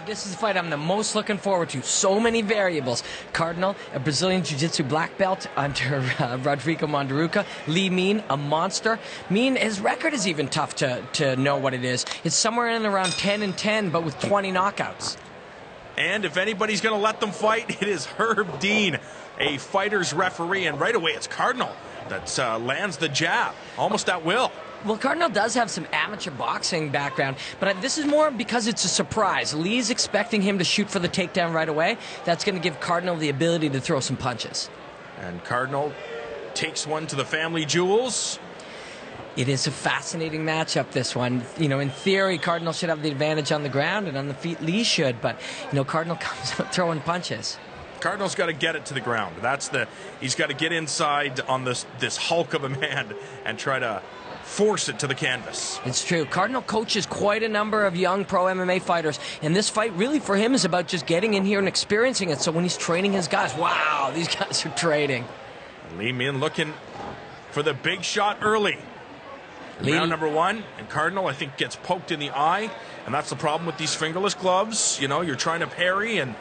This is the fight I'm the most looking forward to. So many variables. Cardinal, a Brazilian Jiu-Jitsu black belt under Rodrigo Mondaruca. Lee Mean, a monster. Mean, his record is even tough to know what it is. It's somewhere in around 10-10, but with 20 knockouts. And if anybody's going to let them fight, it is Herb Dean, a fighter's referee. And right away, it's Cardinal that lands the jab, almost at will. Well, Cardinal does have some amateur boxing background, but this is more because it's a surprise. Lee's expecting him to shoot for the takedown right away. That's going to give Cardinal the ability to throw some punches. And Cardinal takes one to the family jewels. It is a fascinating matchup, this one. You know, in theory, Cardinal should have the advantage on the ground, and on the feet, Lee should. But, you know, Cardinal comes out throwing punches. Cardinal's got to get it to the ground. He's got to get inside on this hulk of a man and try to force it to the canvas. It's true. Cardinal coaches quite a number of young pro MMA fighters, and this fight really for him is about just getting in here and experiencing it. So when he's training his guys, wow, these guys are trading. Lee Min looking for the big shot early. Round number one, and Cardinal, I think, gets poked in the eye, and that's the problem with these fingerless gloves. You know, you're trying to parry and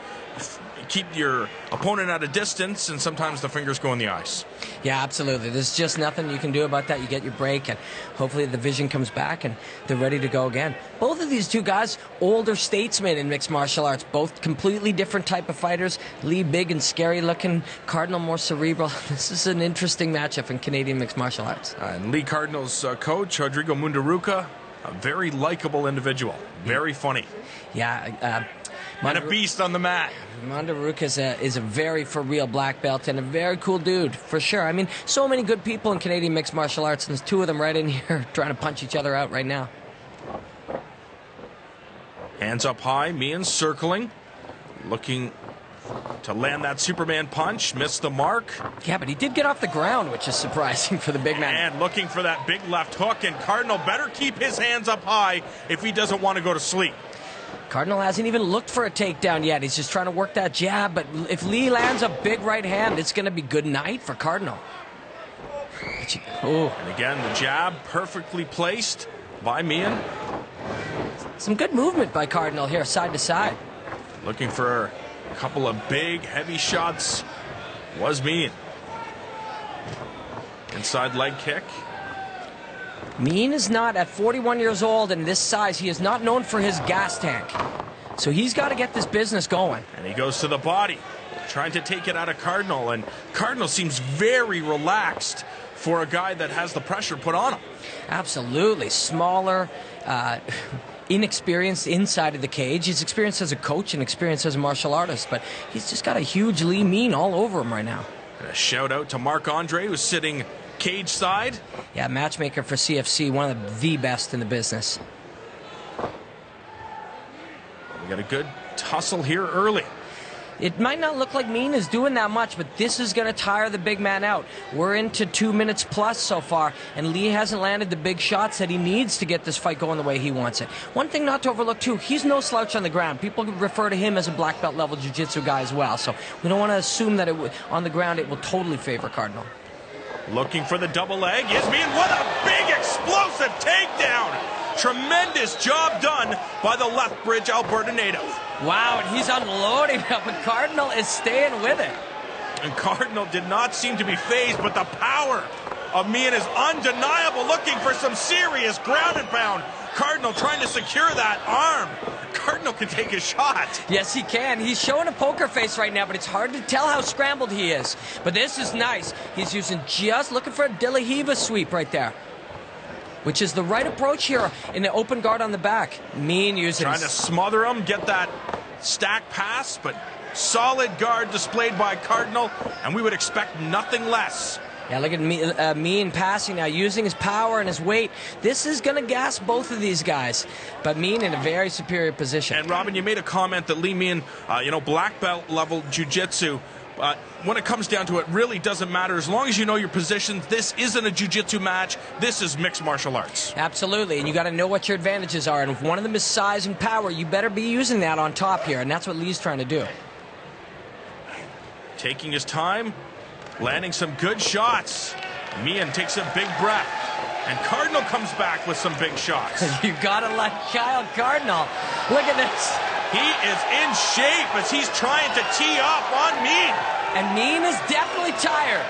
keep your opponent at a distance, and sometimes the fingers go in the eyes. Yeah, absolutely. There's just nothing you can do about that. You get your break, and hopefully the vision comes back, and they're ready to go again. Both of these two guys, older statesmen in mixed martial arts, both completely different type of fighters. Lee, big and scary looking. Cardinal, more cerebral. This is an interesting matchup in Canadian mixed martial arts. And Lee Cardinal's coach, Rodrigo Mondaruca, a very likable individual. Very funny. Yeah, and a beast on the mat. Mondaruca is a very for-real black belt and a very cool dude, for sure. I mean, so many good people in Canadian mixed martial arts, and there's two of them right in here trying to punch each other out right now. Hands up high, Meehan circling, looking to land that Superman punch, missed the mark. Yeah, but he did get off the ground, which is surprising for the big man. And looking for that big left hook, and Cardinal better keep his hands up high if he doesn't want to go to sleep. Cardinal hasn't even looked for a takedown yet. He's just trying to work that jab, but if Lee lands a big right hand, it's going to be good night for Cardinal. Oh. And again, the jab perfectly placed by Meehan. Some good movement by Cardinal here, side to side. Looking for a couple of big, heavy shots was Meehan. Inside leg kick. Mean is not, at 41 years old and this size, he is not known for his gas tank. So he's got to get this business going. And he goes to the body, trying to take it out of Cardinal. And Cardinal seems very relaxed for a guy that has the pressure put on him. Absolutely. Smaller, inexperienced inside of the cage. He's experienced as a coach and experienced as a martial artist, but he's just got a huge Lee Mean all over him right now. And a shout out to Marc-Andre, who's sitting cage side. Yeah, matchmaker for CFC, one of the best in the business. We got a good tussle here early. It might not look like Mean is doing that much, but this is going to tire the big man out. We're into 2 minutes plus so far, and Lee hasn't landed the big shots that he needs to get this fight going the way he wants it. One thing not to overlook, too, he's no slouch on the ground. People refer to him as a black belt level jiu-jitsu guy as well, so we don't want to assume that on the ground it will totally favor Cardinal. Looking for the double leg is Meehan. What a big explosive takedown! Tremendous job done by the Lethbridge, Alberta native. Wow, and he's unloading up, but Cardinal is staying with it. And Cardinal did not seem to be phased, but the power of Meehan is undeniable. Looking for some serious ground and pound. Cardinal trying to secure that arm. Cardinal can take a shot. Yes, he can. He's showing a poker face right now, but it's hard to tell how scrambled he is. But this is nice. He's looking for a De La Riva sweep right there, which is the right approach here in the open guard on the back. Mean using... Trying to smother him, get that stack pass, but solid guard displayed by Cardinal, and we would expect nothing less. Yeah, look at Mean passing now, using his power and his weight. This is going to gas both of these guys, but Mean in a very superior position. And Robin, you made a comment that Lee Meehan, black belt level jiu-jitsu, when it comes down to it, really doesn't matter. As long as you know your positions, this isn't a jiu-jitsu match. This is mixed martial arts. Absolutely, and you got to know what your advantages are. And if one of them is size and power, you better be using that on top here, and that's what Lee's trying to do. Taking his time, landing some good shots. Meehan takes a big breath, and Cardinal comes back with some big shots. You got to like Kyle Cardinal. Look at this. He is in shape as he's trying to tee off on Mean. And Mean is definitely tired.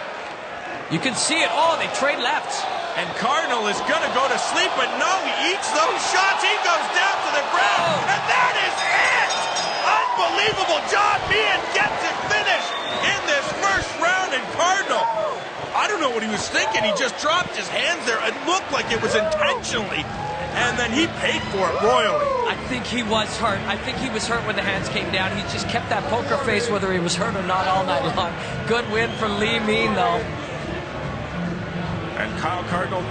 You can see it. Oh, they trade lefts. And Cardinal is going to go to sleep, but no, he eats those shots. He goes down to the ground, and that is it! Unbelievable. John Meehan gets it finished in this first round, and Cardinal, I don't know what he was thinking. He just dropped his hands there. It looked like it was intentionally, and then he paid for it royally. I think he was hurt. I think he was hurt when the hands came down. He just kept that poker face whether he was hurt or not all night long. Good win for Lee Mean, though. And Kyle Cardinal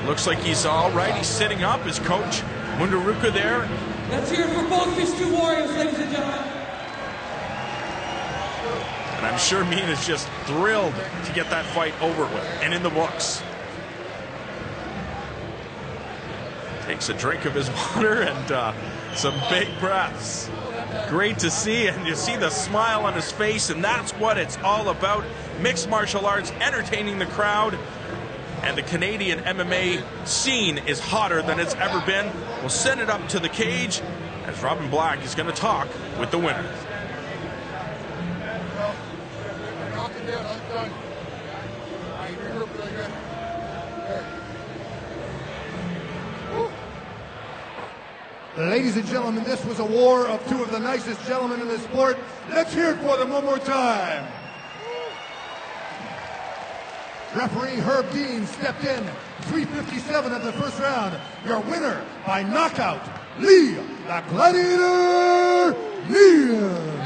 looks like he's all right. He's sitting up. His coach, Mundaruka, there. Let's hear it for both these two warriors, ladies and gentlemen. And I'm sure Mean is just thrilled to get that fight over with and in the books. Takes a drink of his water and some big breaths. Great to see, and you see the smile on his face, and that's what it's all about. Mixed martial arts, entertaining the crowd. And the Canadian MMA scene is hotter than it's ever been. We'll send it up to the cage as Robin Black is going to talk with the winner. Ladies and gentlemen, this was a war of two of the nicest gentlemen in the sport. Let's hear it for them one more time. Referee Herb Dean stepped in, 3:57 of the first round. Your winner by knockout, Lee the Gladiator Meehan.